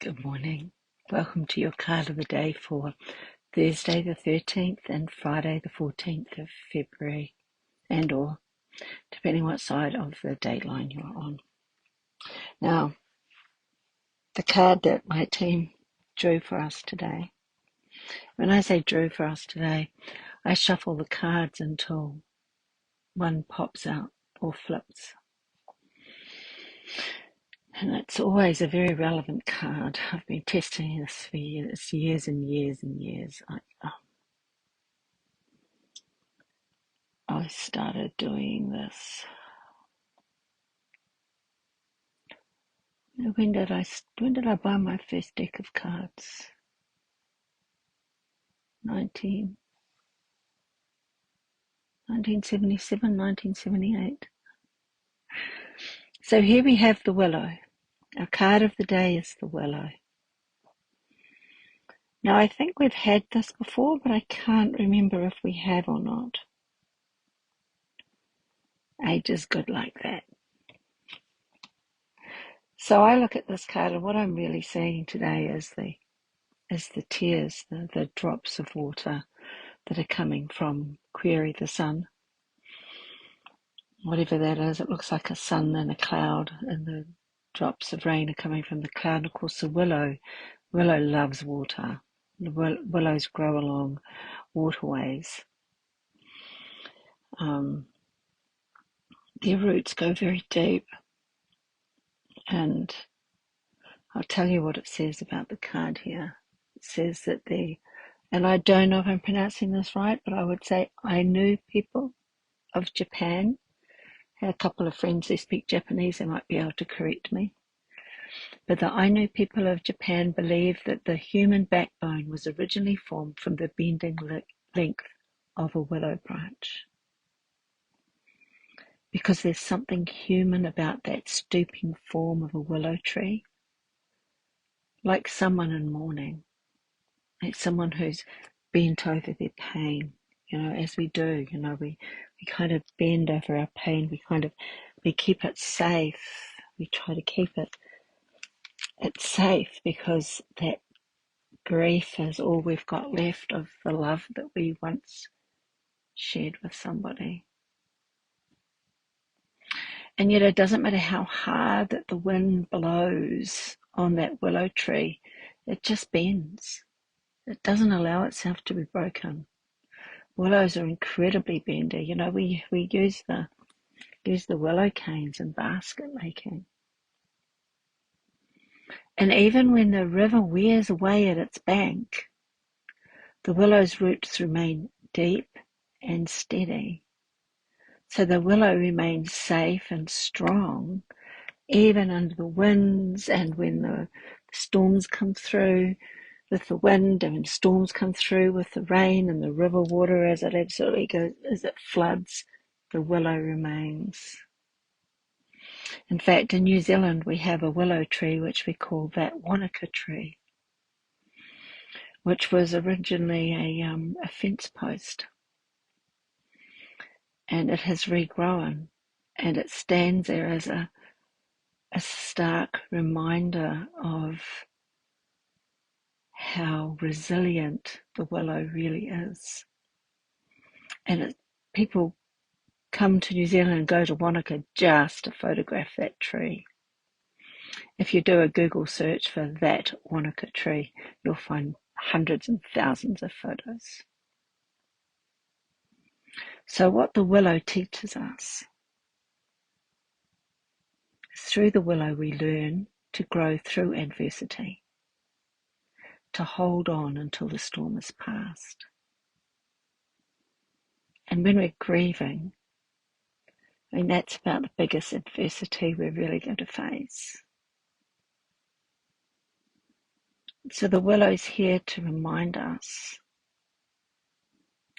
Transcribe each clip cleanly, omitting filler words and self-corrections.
Good morning. Welcome to your card of the day for Thursday the 13th and Friday the 14th of February, and or depending what side of the dateline you're on. Now, the card that my team drew for us today, when I say drew for us today, I shuffle the cards until one pops out or flips. And it's always a very relevant card. I've been testing this for years and years and years. I started doing this. When did I buy my first deck of cards? 1977, 1978. So here we have the willow. Our card of the day is the willow. Now I think we've had this before, but I can't remember if we have or not. Age is good like that. So I look at this card, and what I'm really seeing today is the tears, the drops of water that are coming from Query the Sun. Whatever that is, it looks like a sun and a cloud, and the drops of rain are coming from the cloud. And of course, the willow loves water. The willows grow along waterways. Their roots go very deep, and I'll tell you what it says about the card here. It says that and I don't know if I'm pronouncing this right, but I would say Ainu people of Japan. I had a couple of friends who speak Japanese, they might be able to correct me. But the Ainu people of Japan believe that the human backbone was originally formed from the bending length of a willow branch. Because there's something human about that stooping form of a willow tree. Like someone in mourning. Like someone who's bent over their pain. As we do, we kind of bend over our pain. We keep it safe. We try to keep it's safe because that grief is all we've got left of the love that we once shared with somebody. And yet it doesn't matter how hard that the wind blows on that willow tree, it just bends. It doesn't allow itself to be broken. Willows are incredibly bendy. We use the willow canes in basket making. And even when the river wears away at its bank, the willow's roots remain deep and steady. So the willow remains safe and strong, even under the winds and when the storms come through with the wind, and when storms come through with the rain and the river water as it absolutely goes, as it floods, the willow remains. In fact, in New Zealand, we have a willow tree which we call that Wanaka tree, which was originally a fence post. And it has regrown, and it stands there as a stark reminder of how resilient the willow really is. And people come to New Zealand and go to Wanaka just to photograph that tree. If you do a Google search for that Wanaka tree, you'll find hundreds and thousands of photos. So what the willow teaches us, through the willow we learn to grow through adversity, to hold on until the storm has passed. And when we're grieving, that's about the biggest adversity we're really going to face. So the willow's here to remind us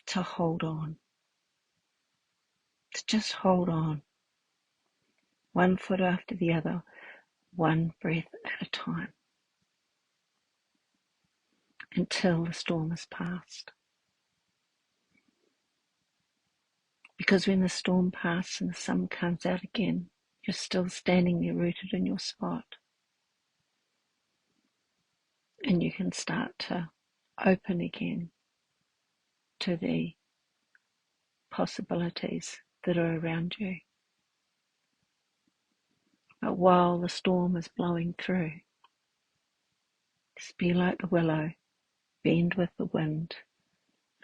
to hold on, to just hold on, one foot after the other, one breath at a time, until the storm has passed. Because when the storm passes and the sun comes out again, you're still standing there rooted in your spot. and you can start to open again to the possibilities that are around you. But while the storm is blowing through, just be like the willow, bend with the wind,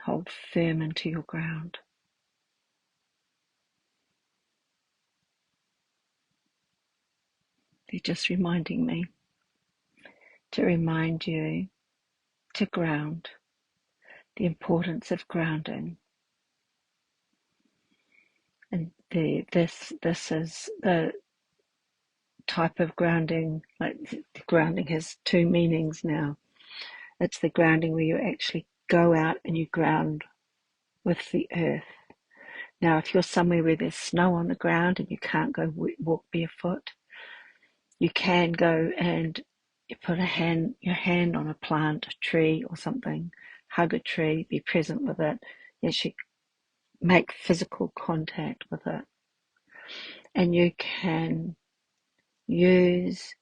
hold firm into your ground. They're just reminding me to remind you to ground, the importance of grounding. And this is the type of grounding, like grounding has two meanings now. It's the grounding where you actually go out and you ground with the earth. Now, if you're somewhere where there's snow on the ground and you can't go walk barefoot, you can go and you put your hand on a plant, a tree or something, hug a tree, be present with it. You should make physical contact with it. And you can use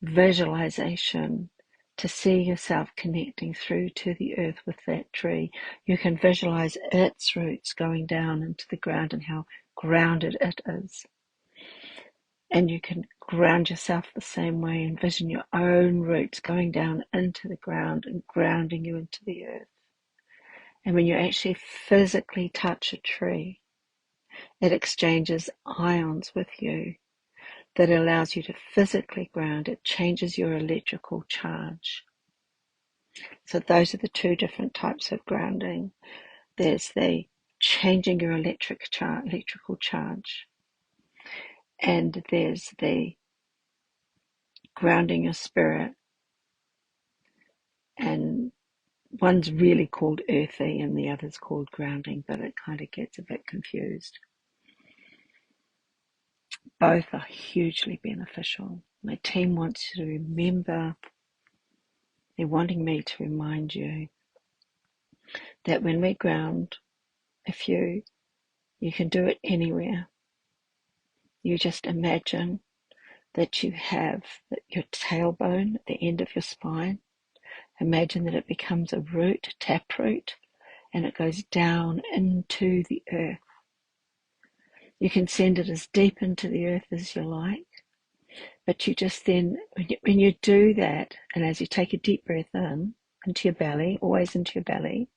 visualization to see yourself connecting through to the earth with that tree. You can visualize its roots going down into the ground and how grounded it is. And you can ground yourself the same way. Envision your own roots going down into the ground and grounding you into the earth. And when you actually physically touch a tree, it exchanges ions with you that allows you to physically ground. It changes your electrical charge. So those are the two different types of grounding. There's the changing your electrical charge, and there's the grounding your spirit. And one's really called earthy and the other's called grounding, but it kind of gets a bit confused. Both are hugely beneficial. My team wants you to remember, they're wanting me to remind you that when we ground, if you can do it anywhere. You just imagine that you have your tailbone at the end of your spine. Imagine that it becomes a root, a taproot, and it goes down into the earth. You can send it as deep into the earth as you like, but you just then, when you do that, and as you take a deep breath in, into your belly, always into your belly,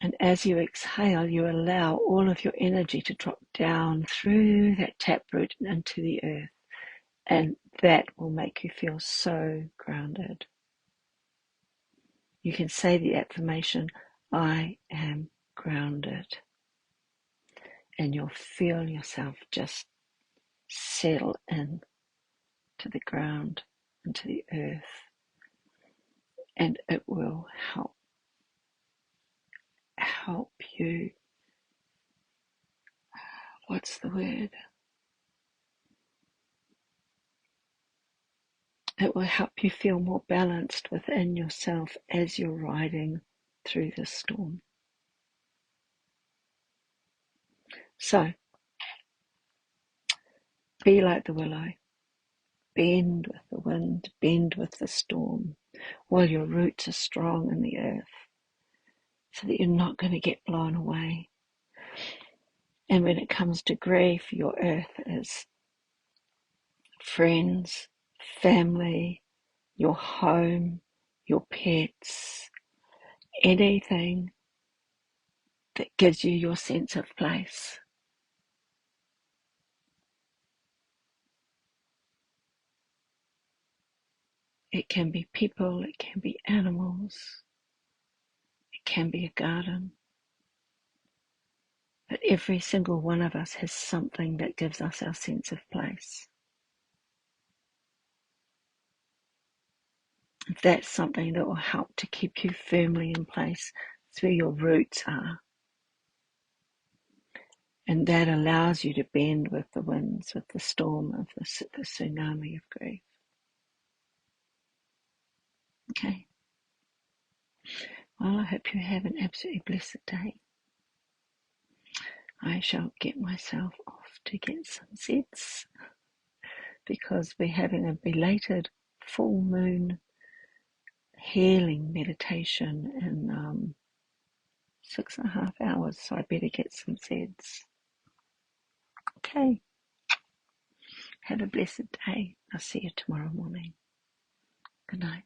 and as you exhale, you allow all of your energy to drop down through that taproot into the earth. And that will make you feel so grounded. You can say the affirmation, I am grounded. And you'll feel yourself just settle in to the ground and to the earth. And it will help you, what's the word? It will help you feel more balanced within yourself as you're riding through the storm. So, be like the willow. Bend with the wind, bend with the storm, while your roots are strong in the earth, so that you're not going to get blown away. And when it comes to grief, your earth is friends, family, your home, your pets, anything that gives you your sense of place. It can be people, it can be animals, it can be a garden. But every single one of us has something that gives us our sense of place. That's something that will help to keep you firmly in place. It's where your roots are. And that allows you to bend with the winds, with the storm of the tsunami of grief. Okay. Well, I hope you have an absolutely blessed day. I shall get myself off to get some sets because we're having a belated full moon healing meditation in 6.5 hours, so I better get some Zeds. Okay, have a blessed day. I'll see you tomorrow morning. Good night.